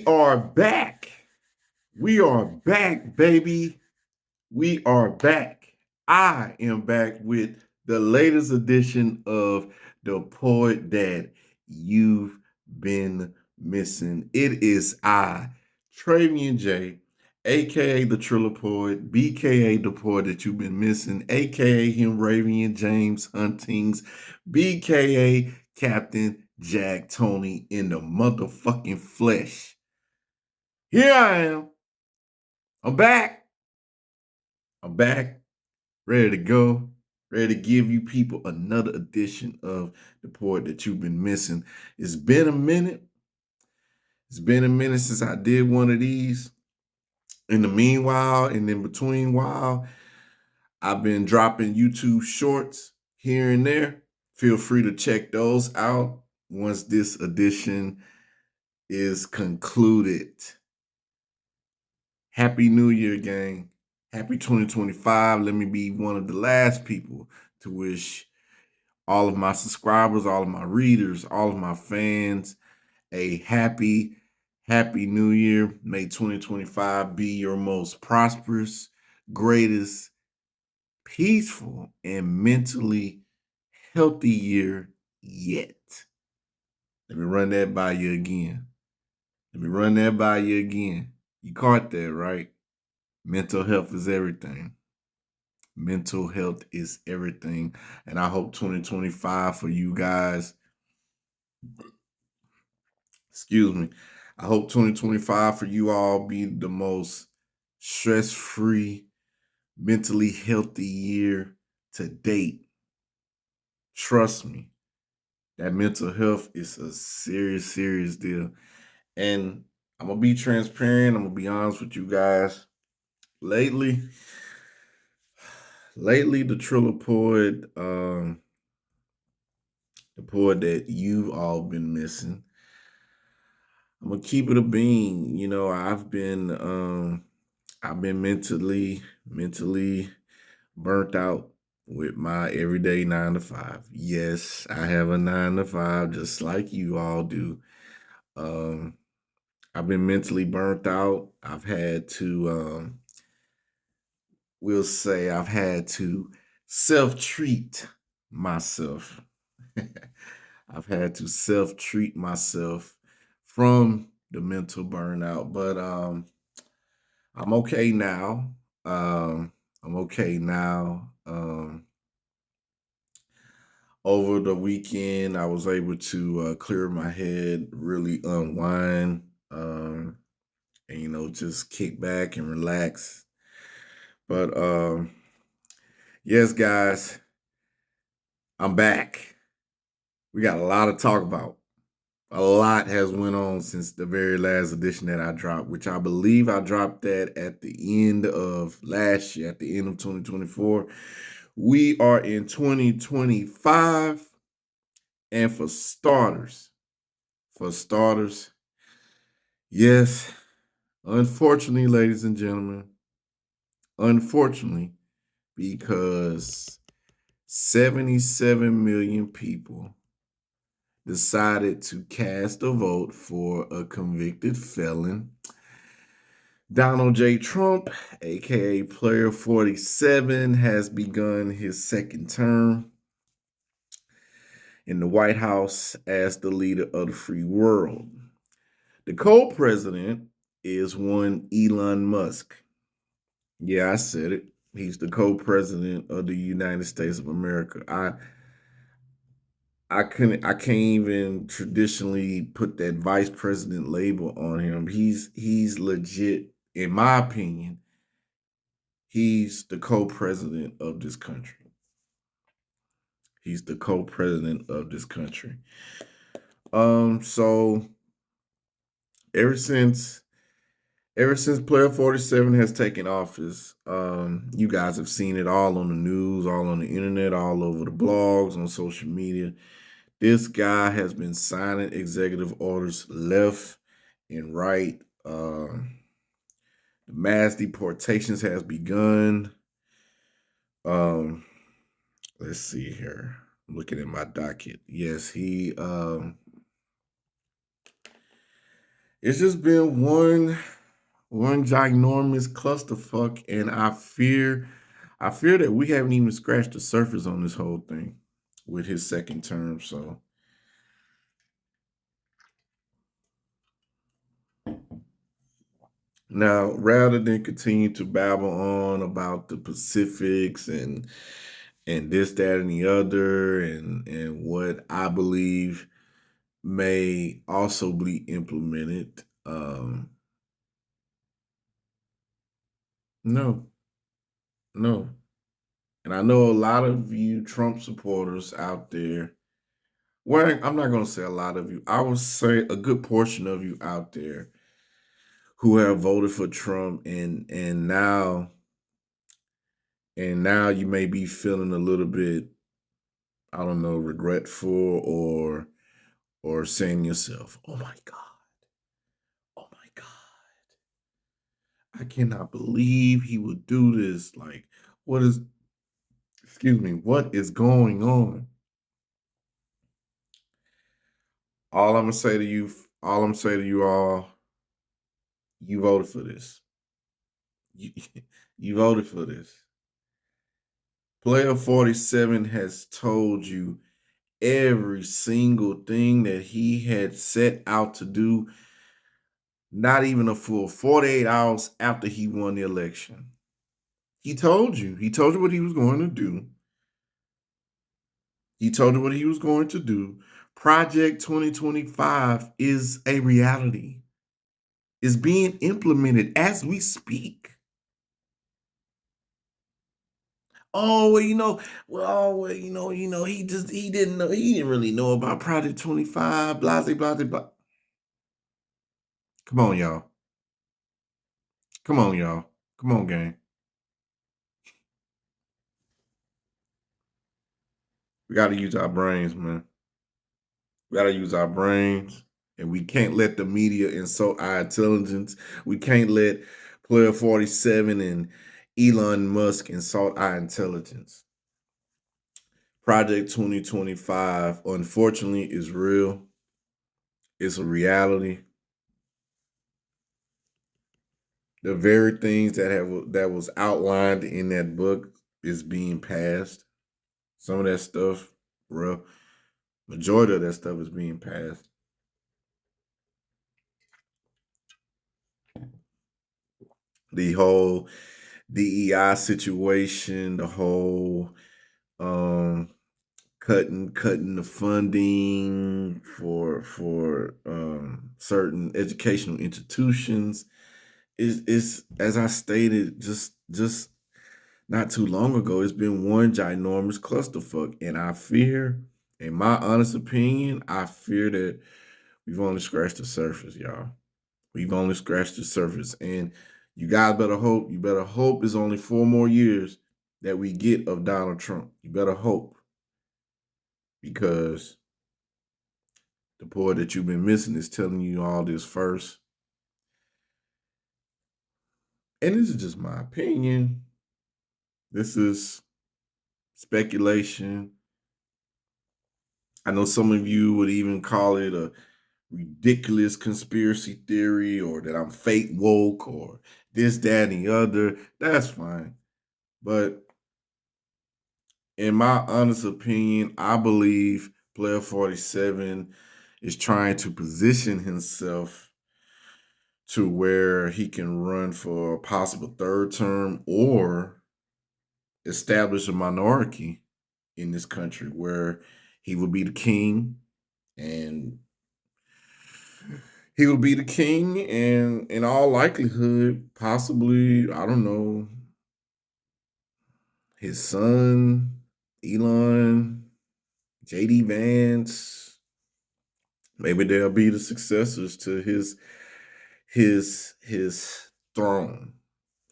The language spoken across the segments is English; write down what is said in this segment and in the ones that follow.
We are back. We are back, baby. We are back. I am back with the latest edition of the poet that you've been missing. It is I, Travian J, aka the Trilla Poet, BKA the poet that you've been missing, aka him Ravian James Huntings, BKA Captain Jack Tony in the motherfucking flesh. Here I am. I'm back. I'm back, ready to go, ready to give you people another edition of the poet that you've been missing. It's been a minute. It's been a minute since I did one of these. In the meanwhile, and in between while, I've been dropping YouTube shorts here and there. Feel free to check those out once this edition is concluded. Happy New Year, gang. Happy 2025. Let me be one of the last people to wish all of my subscribers, all of my readers, all of my fans a happy New Year. May 2025 be your most prosperous, greatest, peaceful, and mentally healthy year yet. Let me run that by you again. You caught that, right? Mental health is everything. Mental health is everything. And I hope 2025 for you guys, I hope 2025 for you all be the most stress-free, mentally healthy year to date. Trust me, that mental health is a serious deal. And I'm going to be transparent. I'm going to be honest with you guys. Lately, the Trilla Poet, the poet that you've all been missing, I'm gonna keep it a bean. You know, I've been mentally burnt out with my everyday 9 to 5. Yes, I have a 9 to 5, just like you all do. I've been mentally burnt out. I've had to, we'll say, I've had to self-treat myself. I've had to self-treat myself from the mental burnout, but I'm okay now. I'm okay now. Over the weekend, I was able to clear my head, really unwind, and just kick back and relax. But yes, guys, I'm back. We got a lot to talk about. A lot has went on since the very last edition that I dropped, which I believe I dropped that at the end of last year, at the end of 2024. We are in 2025. And for starters, yes, unfortunately, ladies and gentlemen, because 77 million people decided to cast a vote for a convicted felon, Donald J. Trump, aka Player 47, has begun his second term in the White House as the leader of the free world. The co-president is one Elon Musk. Yeah, I said it. He's the co-president of the United States of America. I can't even traditionally put that vice president label on him. He's legit, in my opinion. He's the co-president of this country. So ever since Player 47 has taken office, you guys have seen it all on the news, all on the internet, all over the blogs, on social media. This guy has been signing executive orders left and right. The mass deportations has begun. Let's see here. I'm looking at my docket. Yes, It's just been one ginormous clusterfuck, and I fear that we haven't even scratched the surface on this whole thing with his second term. So now, rather than continue to babble on about the Pacifics and this, that, and the other, and what I believe may also be implemented, no, no. And I know a lot of you Trump supporters out there. Well, I'm not going to say a lot of you. I would say a good portion of you out there who have voted for Trump, and now you may be feeling a little bit, I don't know, regretful, or saying to yourself, "Oh my God, oh my God, I cannot believe he would do this." Like, what is, excuse me, what is going on? All I'm gonna say to you, all I'm saying to you all, you voted for this. You, you voted for this. Player 47 has told you every single thing that he had set out to do, not even a full 48 hours after he won the election. He told you. He told you what he was going to do. He told you what he was going to do. Project 2025 is a reality. It's being implemented as we speak. Oh, he didn't really know about Project 25, blah, blah, blah, blah. Come on, y'all. Come on, y'all. Come on, gang. We got to use our brains, man. We got to use our brains, and we can't let the media insult our intelligence. We can't let Player 47 and Elon Musk insult our intelligence. Project 2025, unfortunately, is real. It's a reality. The very things that was outlined in that book is being passed. Some of that stuff, bro, majority of that stuff is being passed. The whole DEI situation, the whole um cutting the funding for certain educational institutions is, as I stated just not too long ago, it's been one ginormous clusterfuck. And I fear, in my honest opinion, I fear that we've only scratched the surface, y'all. We've only scratched the surface. And you guys better hope it's only 4 more years that we get of Donald Trump. You better hope, because the poet that you've been missing is telling you all this first. And this is just my opinion. This is speculation. I know some of you would even call it a ridiculous conspiracy theory, or that I'm fake woke, or this, that, and the other. That's fine. But in my honest opinion, I believe Player 47 is trying to position himself to where he can run for a possible third term, or establish a minority in this country where he would be the king, and he would be the king, and in all likelihood, possibly, I don't know, his son, Elon, JD Vance, maybe they'll be the successors to his throne.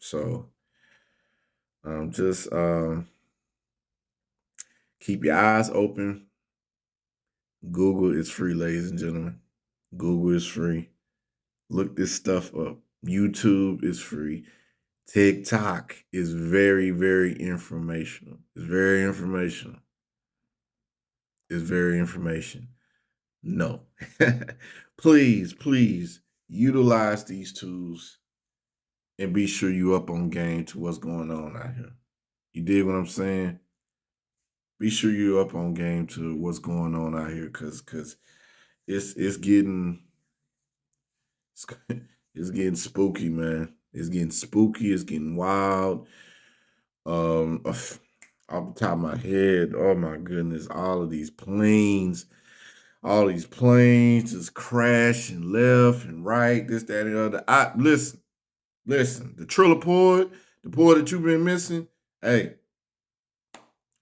So just keep your eyes open. Google is free, ladies and gentlemen. Google is free. Look this stuff up. YouTube is free. TikTok is very, very informational. It's very informational. It's very information. No. Please, please utilize these tools and be sure you up on game to what's going on out here. You dig what I'm saying? Be sure you up on game to what's going on out here, cause it's getting it's, it's getting spooky, man. It's getting spooky. It's getting wild. Off the top of my head, oh my goodness, all these planes just crashing left and right, this, that, and the other. Listen, the Trilla Poet, the poet that you've been missing. Hey,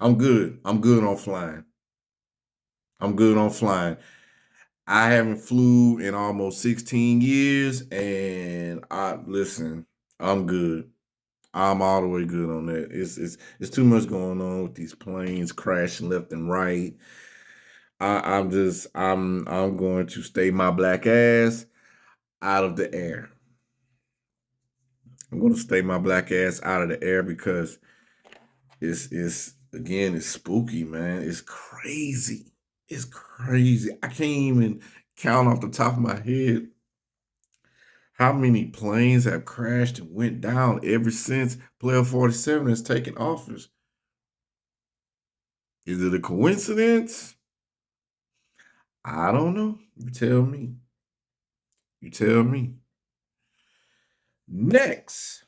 I'm good. I'm good on flying. I'm good on flying. I haven't flew in almost 16 years, and I'm good. I'm all the way good on that. It's too much going on with these planes crashing left and right. I'm going to stay my black ass out of the air. I'm going to stay my black ass out of the air because it's spooky, man. It's crazy. It's crazy. I can't even count off the top of my head how many planes have crashed and went down ever since Player 47 has taken office. Is it a coincidence? I don't know. You tell me. You tell me. Next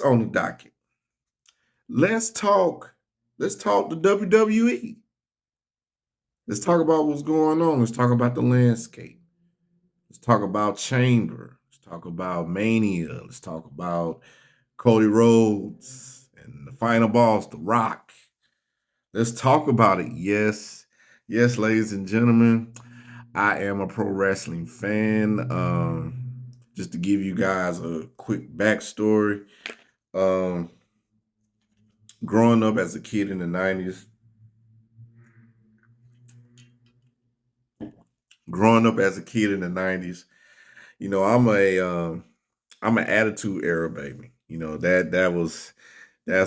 on the docket, let's talk the WWE. Let's talk about what's going on. Let's talk about the landscape. Let's talk about Chamber. Let's talk about Mania. Let's talk about Cody Rhodes and the final boss, The Rock. Let's talk about it. Yes, ladies and gentlemen, I am a pro wrestling fan. Just to give you guys a quick backstory, growing up as a kid in the 90s, I'm an attitude era baby. You know, that's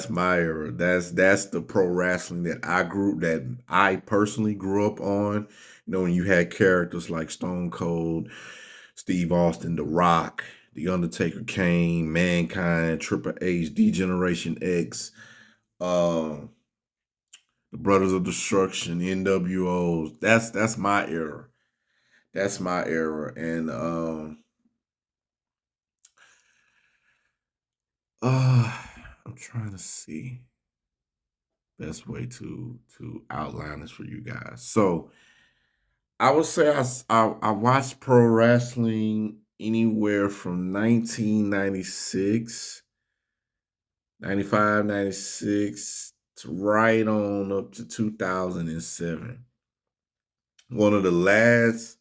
my era. That's the pro wrestling that I personally grew up on. You know, when you had characters like Stone Cold, Steve Austin, The Rock, The Undertaker, Kane, Mankind, Triple H, D Generation X, the Brothers of Destruction, NWOs. That's my era. That's my era. And I'm trying to see best way to outline this for you guys. So I would say I watched pro wrestling anywhere from 1996, 95, 96 to right on up to 2007. One of the last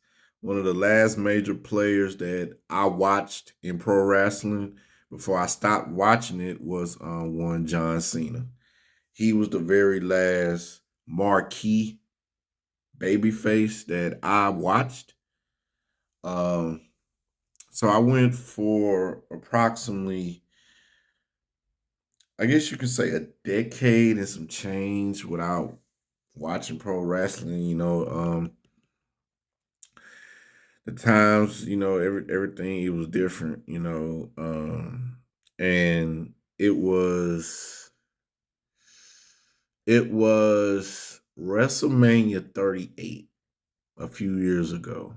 major players that I watched in pro wrestling before I stopped watching it was one John Cena. He was the very last marquee babyface that I watched. Um, so I went for approximately, I guess you could say, a decade and some change without watching pro wrestling. The times, everything, it was different. And it was WrestleMania 38 a few years ago.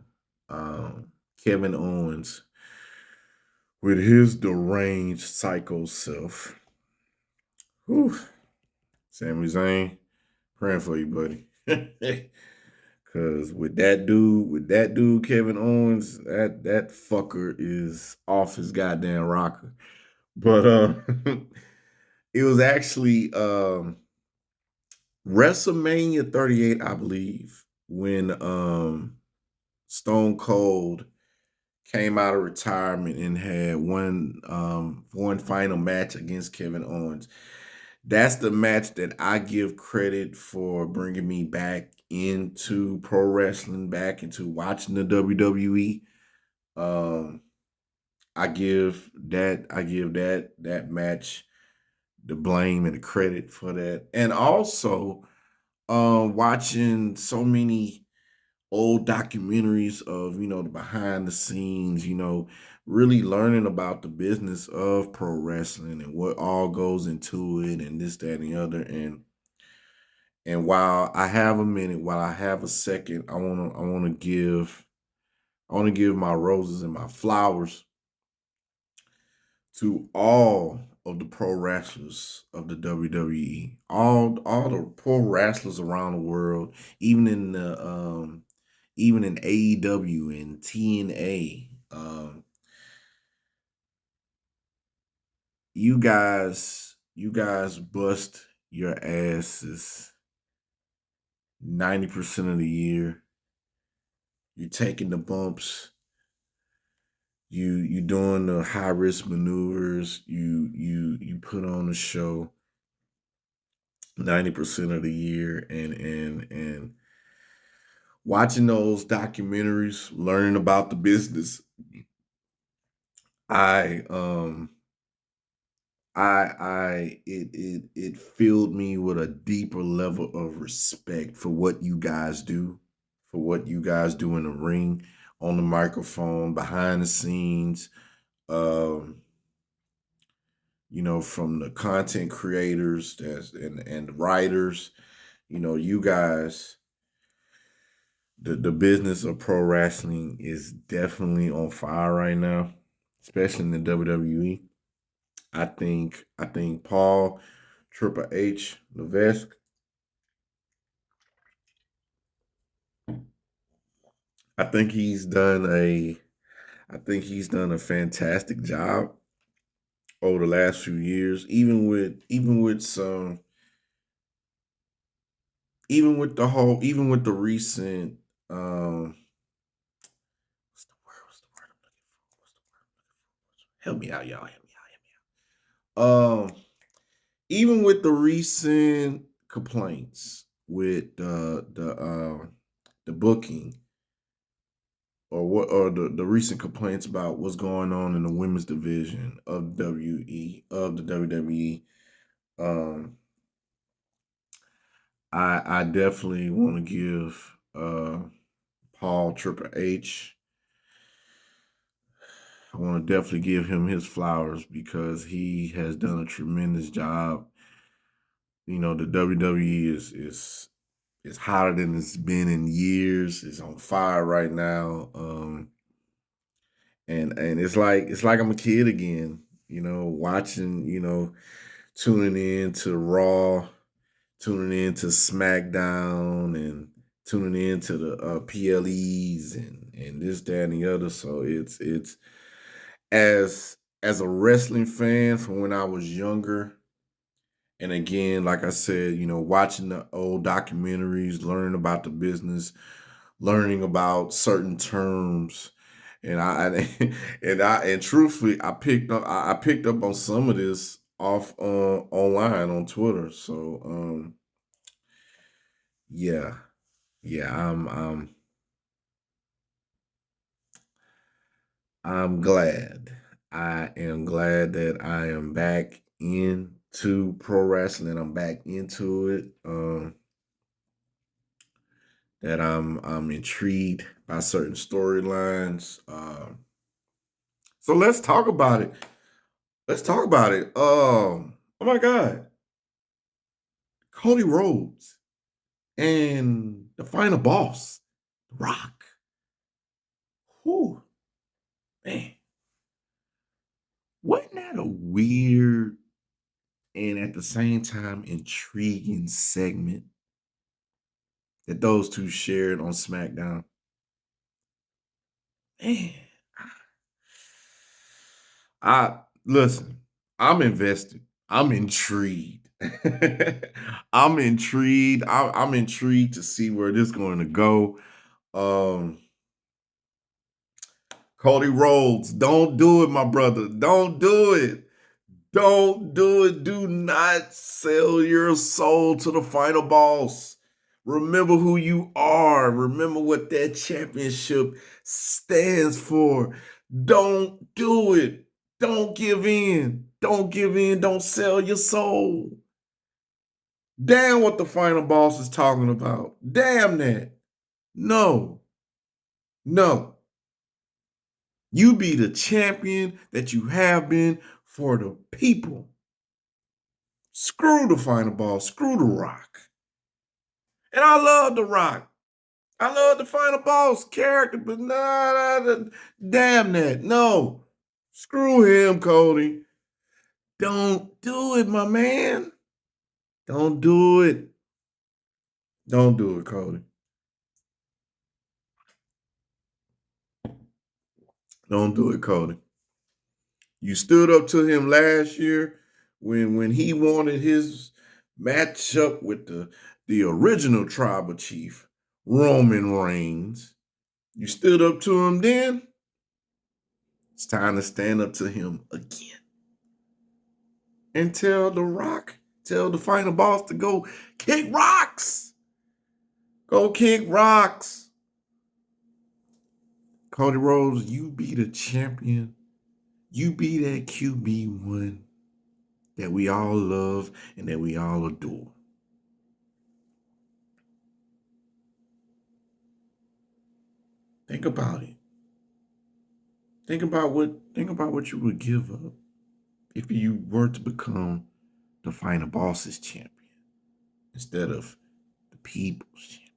Kevin Owens with his deranged psycho self. Whew. Sami Zayn, praying for you, buddy. Cause with that dude, Kevin Owens, that fucker is off his goddamn rocker. But it was actually WrestleMania 38, I believe, when Stone Cold came out of retirement and had one final match against Kevin Owens. That's the match that I give credit for bringing me back into pro wrestling, back into watching the WWE. Um, I give that match the blame and the credit for that, and also watching so many old documentaries of, the behind the scenes, really learning about the business of pro wrestling and what all goes into it and this, that, and the other. And while I have a minute, while I have a second, I want to give my roses and my flowers to all of the pro wrestlers of the WWE, all the pro wrestlers around the world, even in AEW and TNA. You guys bust your asses 90% of the year. You're taking the bumps. You doing the high risk maneuvers. You put on the show 90% of the year, and watching those documentaries, learning about the business. I it filled me with a deeper level of respect for what you guys do, for what you guys do in the ring, on the microphone, behind the scenes. Um, from the content creators and the writers, you guys, the business of pro wrestling is definitely on fire right now, especially in the WWE. I think Paul Triple H Levesque, I think he's done a I think he's done a fantastic job over the last few years, even with the recent what's the word? What's the word I'm looking for? What's the word? Help me out, y'all. Help me out. Help me out. Even with the recent complaints with the booking, or the recent complaints about what's going on in the women's division of the WWE. um I definitely want to give Paul Triple H, I want to definitely give him his flowers because he has done a tremendous job. The WWE is hotter than it's been in years. It's on fire right now. And it's like I'm a kid again, watching, tuning in to Raw, tuning in to SmackDown, and tuning in to the PLEs and this, that, and the other. So it's as a wrestling fan from when I was younger. And again, like I said, watching the old documentaries, learning about the business, learning about certain terms, and and truthfully, I picked up on some of this off online on Twitter. So yeah, yeah, I'm glad. I am glad that I am back into pro wrestling. I'm back into it. That I'm intrigued by certain storylines. So let's talk about it. Let's talk about it. Oh my God, Cody Rhodes and the final boss, The Rock. Whew, man, wasn't that a weird and at the same time intriguing segment that those two shared on SmackDown? Man, I listen, I'm invested. I'm intrigued. I'm intrigued. I'm intrigued to see where this is going to go. Um, Cody Rhodes, don't do it, my brother. Don't do it. Don't do it. Do not sell your soul to the final boss. Remember who you are. Remember what that championship stands for. Don't do it. Don't give in. Don't give in. Don't sell your soul. Damn what the final boss is talking about. Damn that. No. No. You be the champion that you have been for the people. Screw the final boss. Screw the Rock. And I love the Rock. I love the final boss character, but damn that. No. Screw him, Cody. Don't do it, my man. Don't do it. Don't do it, Cody. Don't do it, Cody. You stood up to him last year when he wanted his matchup with the original tribal chief, Roman Reigns. You stood up to him then. It's time to stand up to him again. And tell the Rock, tell the final boss to go kick rocks. Go kick rocks. Cody Rhodes, you be the champion. You be that QB1 that we all love and that we all adore. Think about it. Think about what you would give up if you were to become the final boss's champion instead of the people's champion.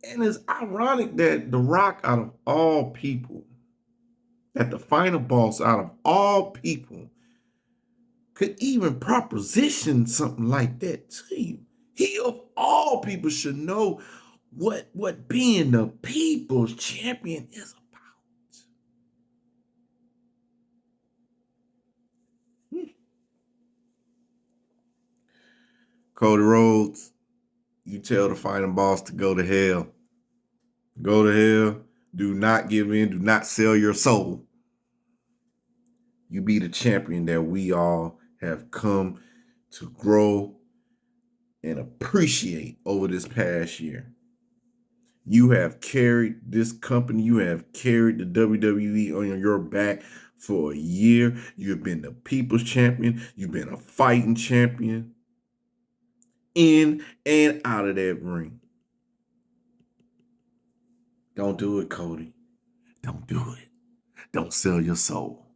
And it's ironic that the Rock, out of all people, that the final boss out of all people could even proposition something like that to you. He of all people should know what being the people's champion is about. Cody Rhodes, you tell the final boss to go to hell. Go to hell. Do not give in. Do not sell your soul. You be the champion that we all have come to grow and appreciate over this past year. You have carried this company. You have carried the WWE on your back for a year. You've been the people's champion. You've been a fighting champion in and out of that ring. Don't do it, Cody. Don't do it. Don't sell your soul.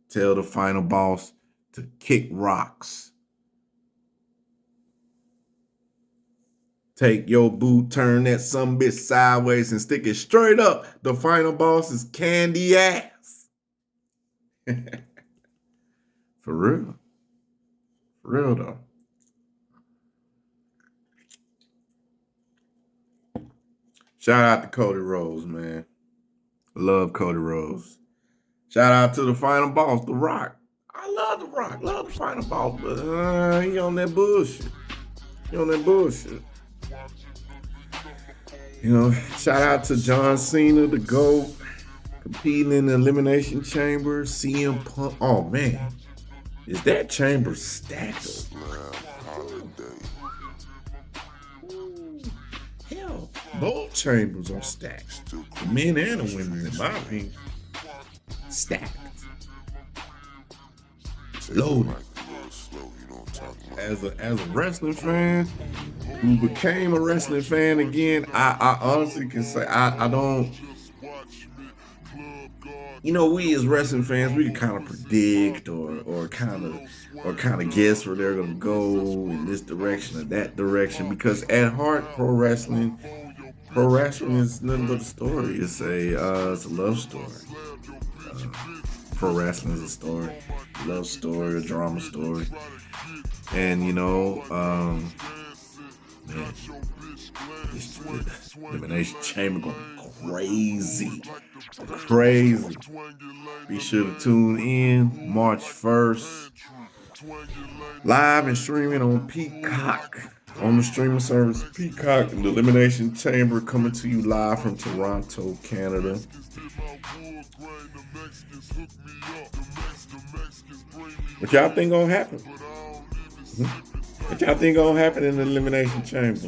Tell the final boss to kick rocks. Take your boot, turn that sumbitch sideways and stick it straight up the final boss's candy ass. For real. For real, though. Shout out to Cody Rhodes, man. Love Cody Rhodes. Shout out to the final boss, The Rock. I love The Rock. Love the final boss, but he on that bullshit. He on that bullshit. You know, shout out to John Cena, the GOAT, competing in the Elimination Chamber. CM Punk. Oh, man. Is that chamber stacked? Hell, both chambers are stacked. The men and the women, in my opinion. Stacked. Loaded. As a wrestling fan who became a wrestling fan again, I honestly can say I don't. You know, we as wrestling fans, we can kind of predict or kind of guess where they're gonna go in this direction or that direction, because at heart, pro wrestling is nothing but a story. It's a love story. Pro wrestling is a story, love story, a drama story. And you know, man, this Elimination Chamber going crazy. Be sure to tune in March 1st, live and streaming on Peacock, on the streaming service Peacock, and the Elimination Chamber coming to you live from Toronto, Canada. What y'all think gonna happen? What y'all think gonna happen in the Elimination Chamber?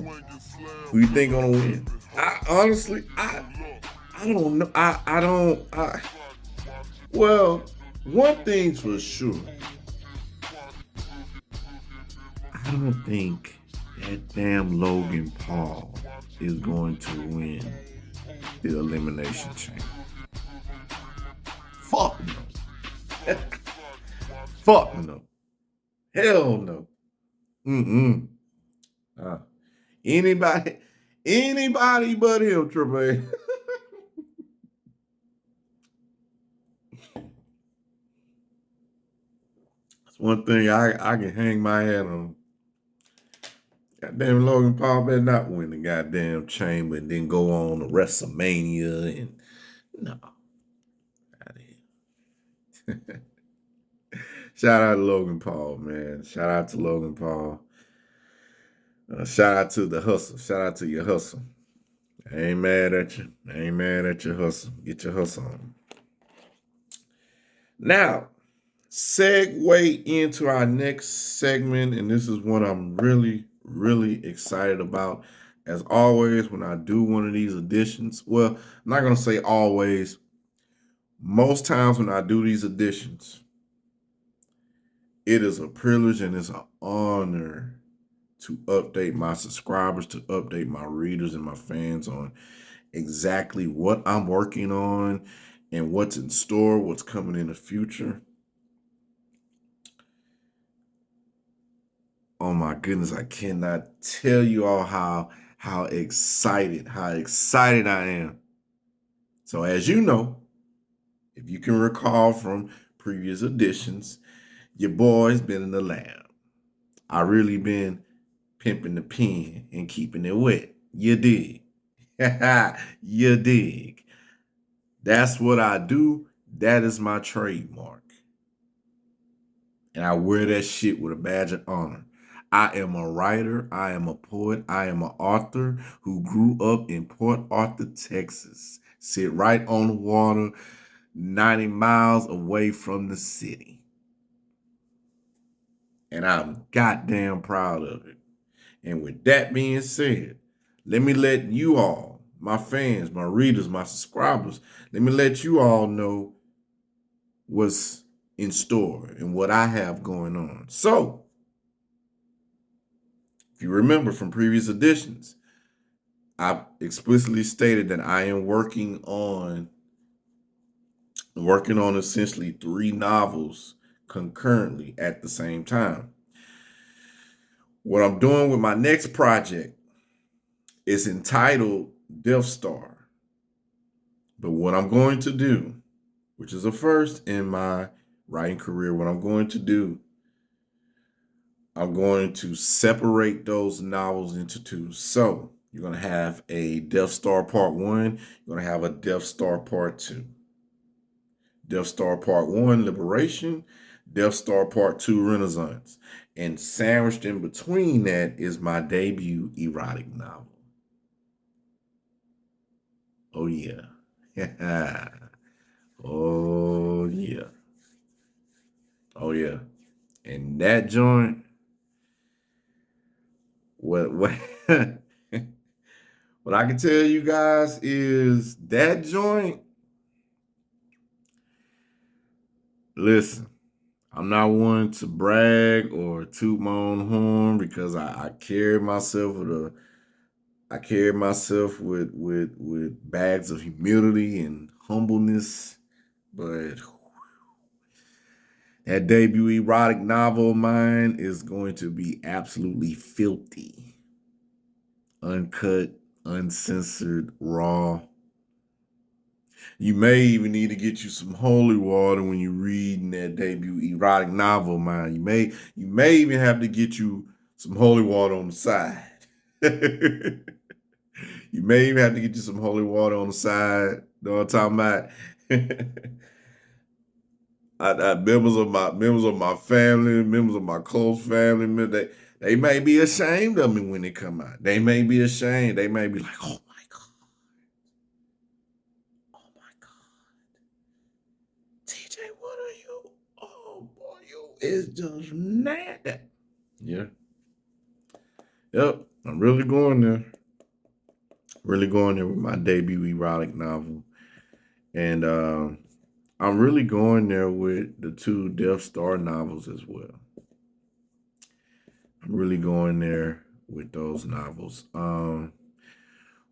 Who you think gonna win? I honestly don't know. Well, one thing's for sure. I don't think that damn Logan Paul is going to win the Elimination Chamber. Fuck no. Fuck no. Hell no. Uh, anybody but him, Trilla. That's one thing I can hang my hat on. Goddamn Logan Paul better not win the goddamn chamber and then go on to WrestleMania and no. Out of here. Shout out to Logan Paul, man. Shout out to Logan Paul. Shout out to the hustle. Shout out to your hustle. I ain't mad at you. I ain't mad at your hustle. Get your hustle on. Now, segue into our next segment, and this is what I'm really, really excited about. As always, when I do one of these editions, well, I'm not going to say always. Most times when I do these editions, it is a privilege and it's an honor to update my subscribers, to update my readers and my fans on exactly what I'm working on and what's in store, what's coming in the future. Oh my goodness, I cannot tell you all how excited I am. So as you know, if you can recall from previous editions, your boy's been in the lab. I really been pimping the pen and keeping it wet. You dig? You dig? That's what I do. That is my trademark. And I wear that shit with a badge of honor. I am a writer. I am a poet. I am an author who grew up in Port Arthur, Texas. Sit right on the water, 90 miles away from the city. And I'm goddamn proud of it. And with that being said, let me let you all, my fans, my readers, my subscribers, let me let you all know what's in store and what I have going on. So, if you remember from previous editions, I explicitly stated that I am working on essentially 3 novels concurrently at the same time. What I'm doing with my next project is entitled Death Star. But what I'm going to do, which is a first in my writing career, what I'm going to do, I'm going to separate those novels into 2. So you're going to have a Death Star Part 1. You're going to have a Death Star Part 2. Death Star Part 1, Liberation. Death Star Part 2, Renaissance. And sandwiched in between that is my debut erotic novel. Oh, yeah. Oh, yeah. Oh, yeah. And that joint, what what I can tell you guys is that joint, listen, I'm not one to brag or toot my own horn because I carry myself with bags of humility and humbleness, but that debut erotic novel of mine is going to be absolutely filthy. Uncut, uncensored, raw. You may even need to get you some holy water when you're reading that debut erotic novel of mine. You may even have to get you some holy water on the side. You may even have to get you some holy water on the side. You know what I'm talking about? Members of my family, members of my close family, they may be ashamed of me when they come out. They may be ashamed. They may be like, oh my God. Oh my God. TJ, what are you? Oh boy, you is just mad. Yeah. Yep. I'm really going there. Really going there with my debut erotic novel. And I'm really going there with the 2 Death Star novels as well. I'm really going there with those novels. What I'm going to do, I'm going to go ahead and get into the next segment. And this is what I'm really excited about. As always, when I do one of these editions, well, I'm not going to say always. Most times when I do these editions, it is a privilege and it's an honor to update my subscribers, to update my readers and my fans on exactly what I'm working on and what's in store, what's coming in the future. What I'm doing with my next segment is entitled Death Star. But what I'm going to do,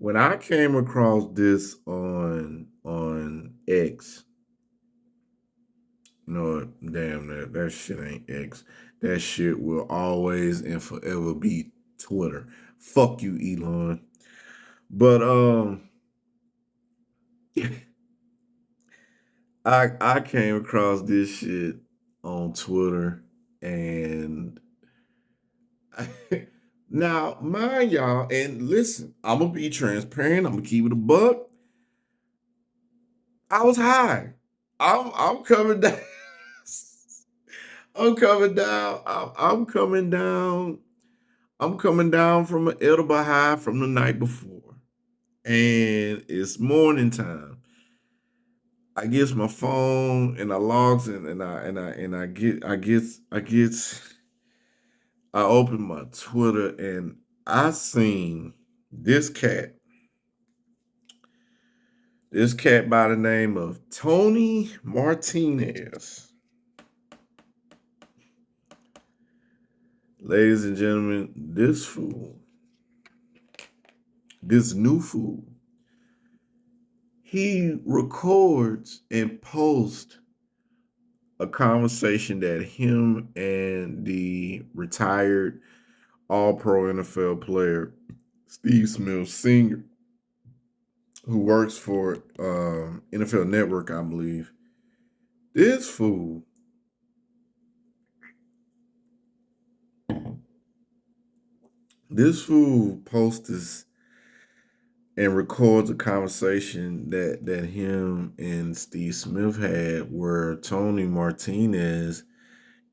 When I came across this on X, no, damn that shit ain't X. That shit will always and forever be Twitter. Fuck you, Elon. But I came across this shit on Twitter and now mind y'all, and listen, I'm gonna be transparent, I'm gonna keep it a buck. I was high. I'm coming down. I'm coming down. I'm coming down. I'm coming down from an edible high from the night before. And it's morning time. I get my phone and I logs in and I open my Twitter and I seen this cat. This cat by the name of Tony Martinez. Ladies and gentlemen, this fool, this new fool, he records and posts a conversation that him and the retired all-pro NFL player Steve Smith Sr., who works for NFL Network, I believe. This fool posts this and records a conversation that him and Steve Smith had, where Tony Martinez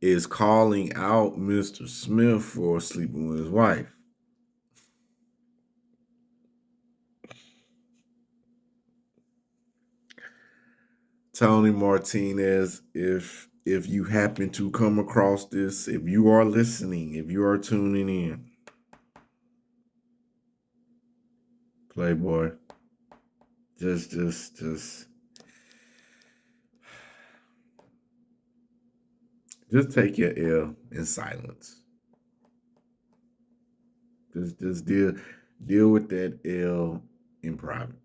is calling out Mr. Smith for sleeping with his wife. Tony Martinez, if you happen to come across this, if you are listening, if you are tuning in, Playboy, just take your L in silence. Just deal with that L in private.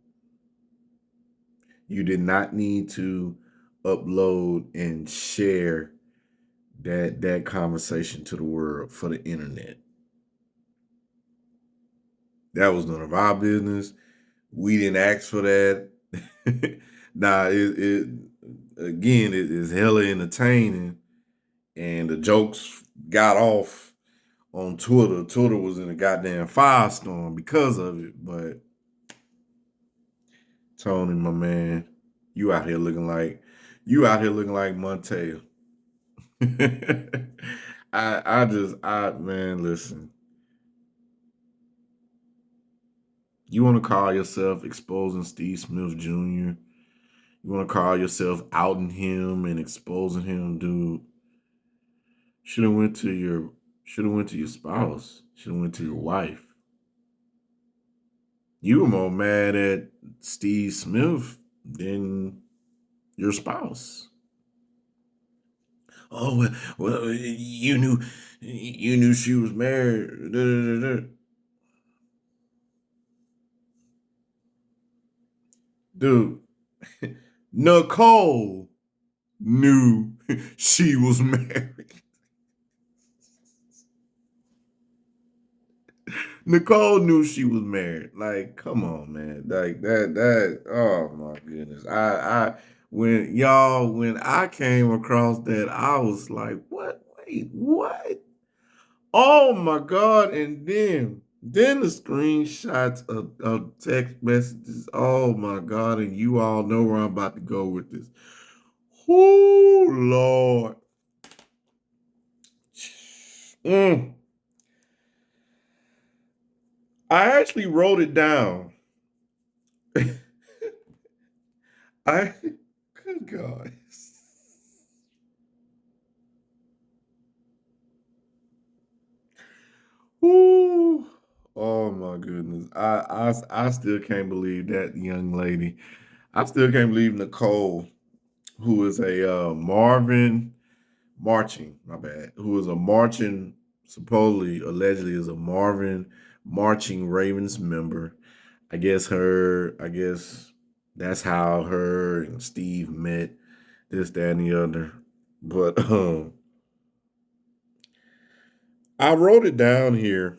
You did not need to upload and share that conversation to the world for the internet. That was none of our business. We didn't ask for that. Nah, it again, it is hella entertaining, and the jokes got off on Twitter. Twitter was in a goddamn firestorm because of it. But Tony, my man, you out here looking like Montel. Man, listen. You want to call yourself exposing Steve Smith Jr.? You want to call yourself outing him and exposing him, dude? Should have went to your spouse. Should have went to your wife. You were more mad at Steve Smith than your spouse. Oh well, you knew she was married. Da, da, da, da. Dude, Nicole knew she was married. Nicole knew she was married. Like, come on, man. Like that. Oh my goodness. When I came across that, I was like, what? Wait, what? Oh my God. And then the screenshots of text messages. Oh my God. And you all know where I'm about to go with this. Oh Lord. Mm. I actually wrote it down. Good God. Ooh. Oh my goodness. I still can't believe that young lady. I still can't believe Nicole, who is a who is a supposedly, allegedly is a Marvin Marching Ravens member. I guess that's how her and Steve met, this, that, and the other. But I wrote it down here,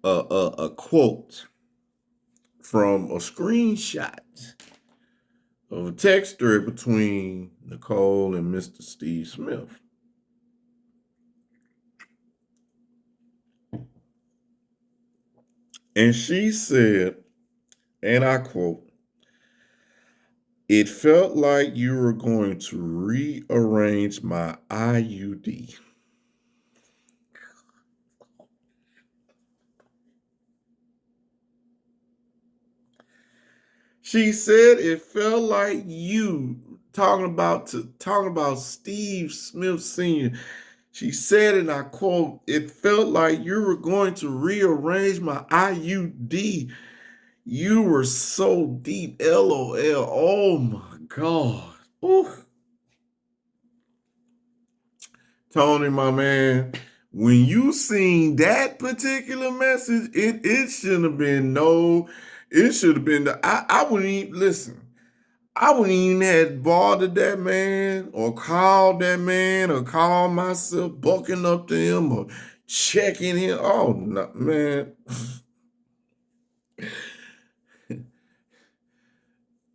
a quote from a screenshot of a text thread between Nicole and Mr. Steve Smith. And she said, and I quote, "It felt like you were going to rearrange my IUD." She said it felt like you talking about Steve Smith Sr. She said, and I quote, "It felt like you were going to rearrange my IUD. You were so deep. LOL. Oh my God." Ooh. Tony, my man, when you seen that particular message, it shouldn't have been it should have been I wouldn't even listen. I wouldn't even have bothered that man or called that man or called myself bucking up to him or checking him. Oh no, man.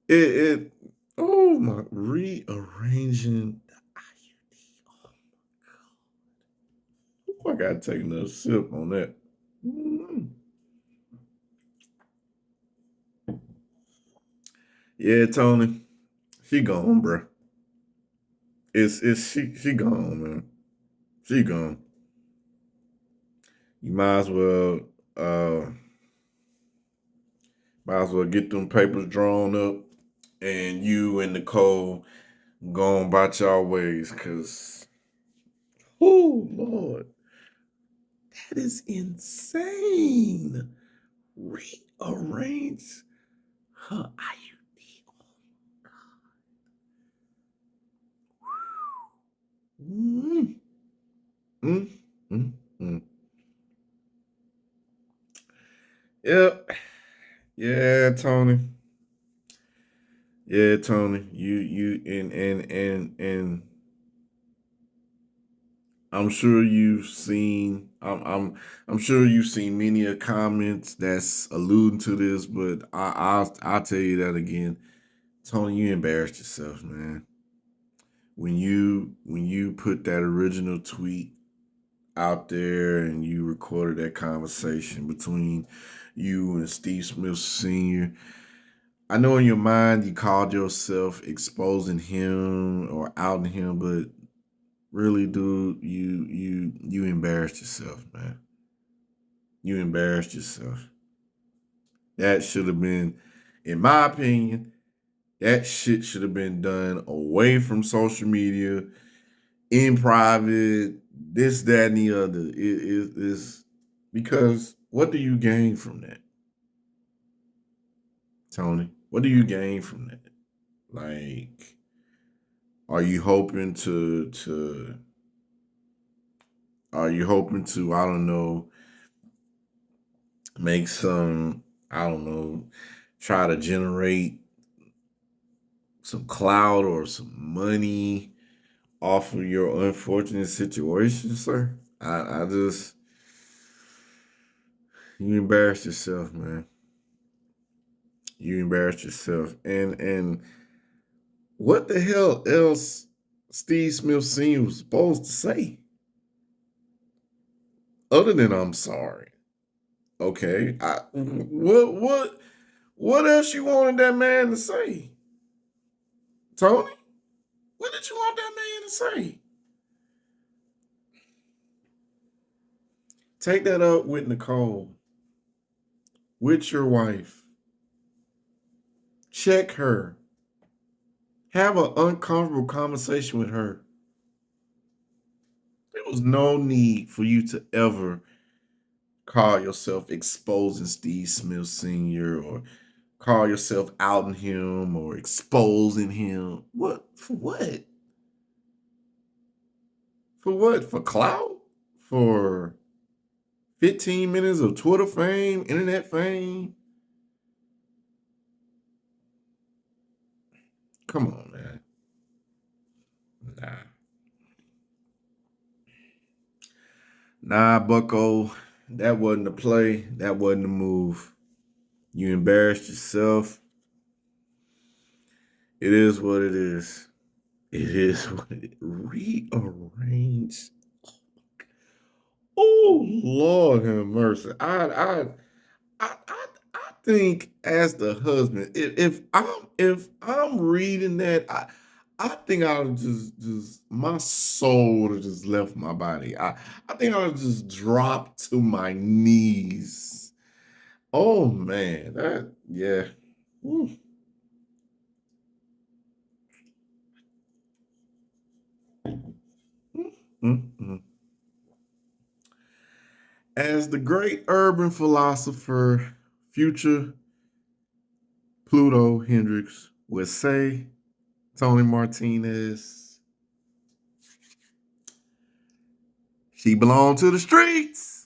it oh my, rearranging the IUD. Oh, I gotta take another sip on that. Mm. Yeah, Tony, she gone, bro. It's she gone, man. She gone. You uh might as well get them papers drawn up and you and Nicole go on about y'all ways, cause oh Lord, that is insane. Rearrange her IUD. Mm, mm, mm, mm. Yep. Yeah, Tony. Yeah, Tony. You and I'm sure you've seen. I'm sure you've seen many a comments that's alluding to this, but I'll tell you that again, Tony. You embarrassed yourself, man. When you put that original tweet out there and you recorded that conversation between you and Steve Smith Sr. I know in your mind you called yourself exposing him or outing him, but really, dude, you embarrassed yourself, man. You embarrassed yourself. That should have been, in my opinion, that shit should have been done away from social media, in private, this, that, and the other. It is because what do you gain from that, Tony? What do you gain from that? Like, are you hoping to, I don't know, make some, I don't know, try to generate some clout or some money off of your unfortunate situation, sir? I just, you embarrassed yourself, man. You embarrassed yourself. And what the hell else Steve Smith Sr. was supposed to say? Other than I'm sorry. Okay. What else you wanted that man to say? Tony? What did you want that man to say? Take that up with Nicole, with your wife. Check her. Have an uncomfortable conversation with her. There was no need for you to ever call yourself exposing Steve Smith Sr. or call yourself outing him or exposing him. What? For what? For what? For clout? For 15 minutes of Twitter fame, internet fame. Come on, man. Nah, Bucko. That wasn't the play. That wasn't the move. You embarrassed yourself. It is what it is. It is what it rearrange. Oh Lord have mercy. I think as the husband, if I'm reading that, I think I would just my soul would have just left my body. I think I would just drop to my knees. Oh man, that yeah. Ooh. Mm-mm. As the great urban philosopher, future Pluto Hendricks would say, Tony Martinez, she belonged to the streets.